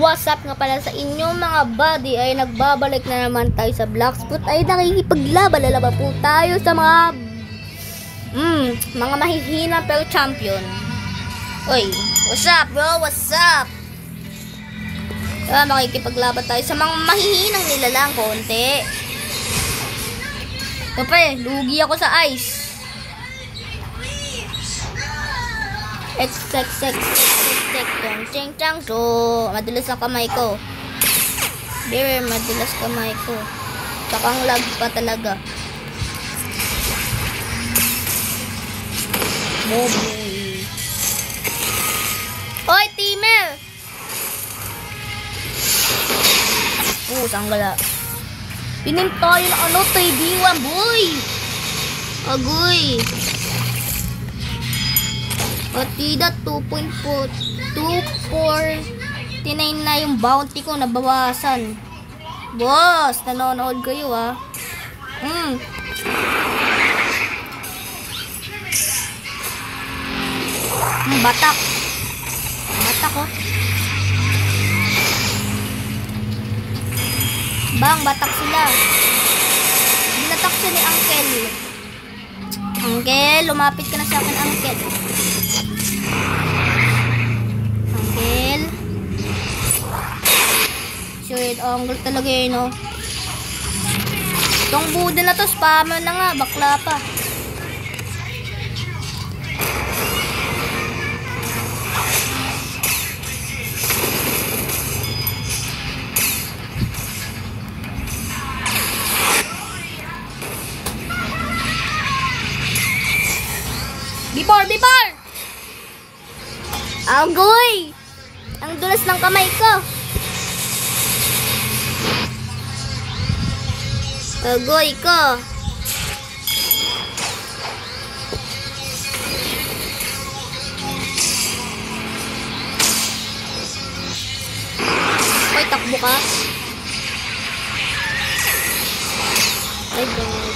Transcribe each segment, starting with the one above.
What's up nga pala sa inyo mga buddy, ay nagbabalik na naman tayo sa Blacksfoot. Ay nakikipaglaban-laban po tayo sa mga mahihina pero champion. Oy, what's up bro? What's up? Makikipaglaban tayo sa mga mahihinang nilalang konti. Kapag lugi ako sa ice. So, madulas ang kamay ko. Very madulas kamay ko. Sakang lag pa talaga. Mobi. Oy, teamer! Sanggala. Pinim tayo ng ano, D1, boy! Agoy! Atida 2.4 tinay na yung bounty ko, nabawasan. Boss, nanonood kayo ah. Batak. Batak oh. Bang, batak sila. Binatak siya ni Uncle. Uncle, lumapit ka na sa akin, Uncle. Uncle. Shit, Uncle talaga yun, no? Itong buda na to, spammer na nga, bakla pa. Before! Agoy! Ang dulas ng kamay ko. Agoy ko. Ay, takbo ka. Ay, God.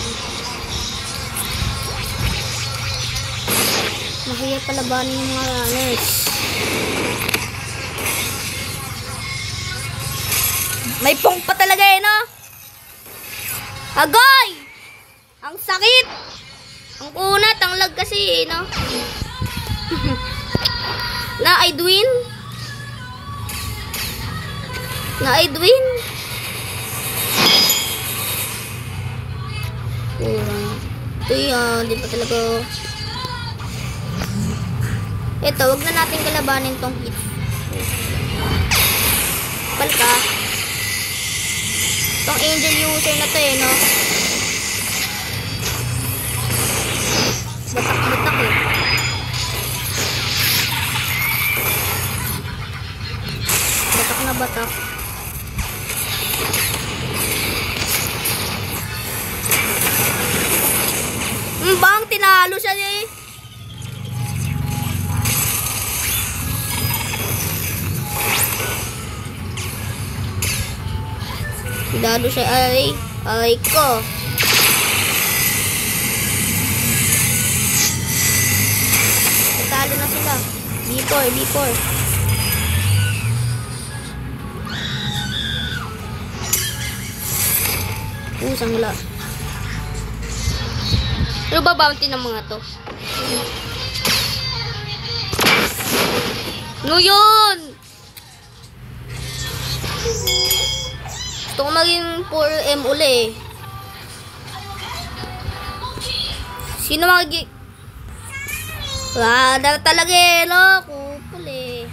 Mahirap palabanin yung mga runners. May pong pa talaga eh, no? Agoy! Ang sakit! Ang kunat, ang lag kasi, no? Na Edwin? Ito yan, di pa talaga. Ito, wag na natin kalabanin tong hit. Palka. Itong angel user na to eh, no? Batak-batak eh. Batak na batak. Bang, tinalo siya eh. Dado siya ay ko. Talo na sila. B4. Sangla. Ano ba bounty ng mga to? Ano yun? Gusto ko maging 4M uli eh. Sino magiging? Wala talaga eh, no? Kupul eh.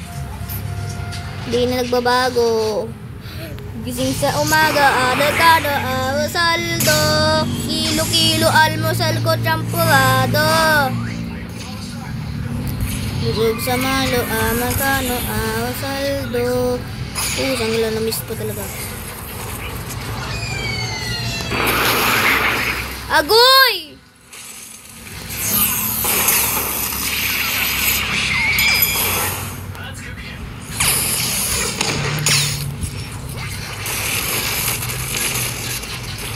Hindi na nagbabago. Gising sa umaga, adekado, arosaldo. Kilo-kilo, almusal ko, champurado. Bugog sa malo, magkano, arosaldo. Sangla, na-miss ko talaga. Agoy!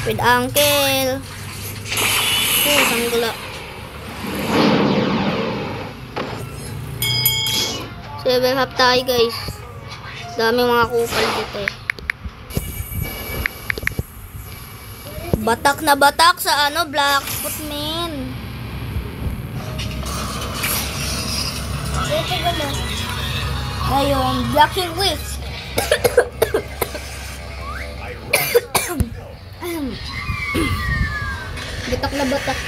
With Uncle. Sanggula. 7 half tayo guys. Daming mga kupal dito eh. Batak na batak sa ano, Blackfoot, men. Ayun, Blacking Witch. Batak na batak.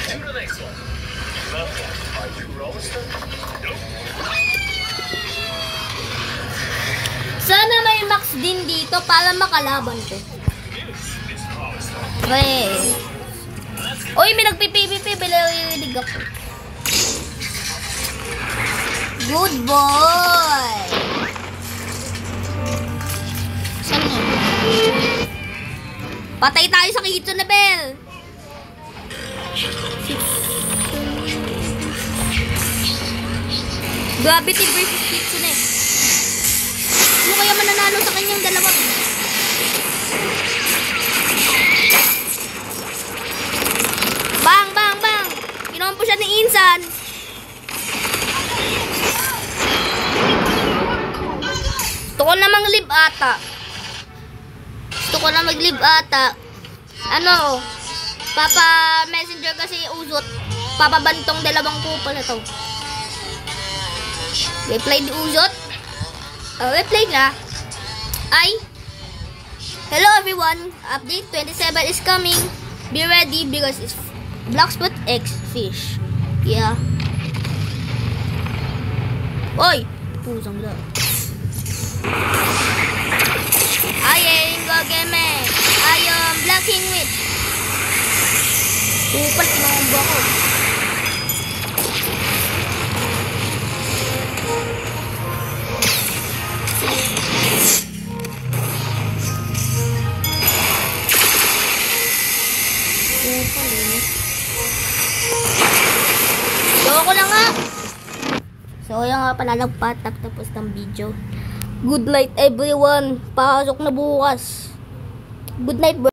Sana may max din dito para makalaban ko. Okay. Uy, may nagpi-PVP. Bilarinig ako. Good boy. Saan yun? Patay tayo sa Kitsune Bell. Gravity versus Kitsune. Ano kaya mananalo sa kanyang dalawa? Bang, bang, bang! Kinompo siya ni Insan. Gusto ko na mag-live ata. Ano? Papa messenger kasi usot. Papabantong dalawang kupal na to. Reply di usot. Reply na. Hello everyone. Update 27 is coming. Be ready because it's Blackfoot X fish. Yeah. Oy! Pusang lang. Ayun, go game. Ayun, Blacking Witch. Kupal, kinambo ako. Ako na nga. So, yung nga pala nagpatak tapos ng video. Good night everyone. Pasok na bukas. Good night bro.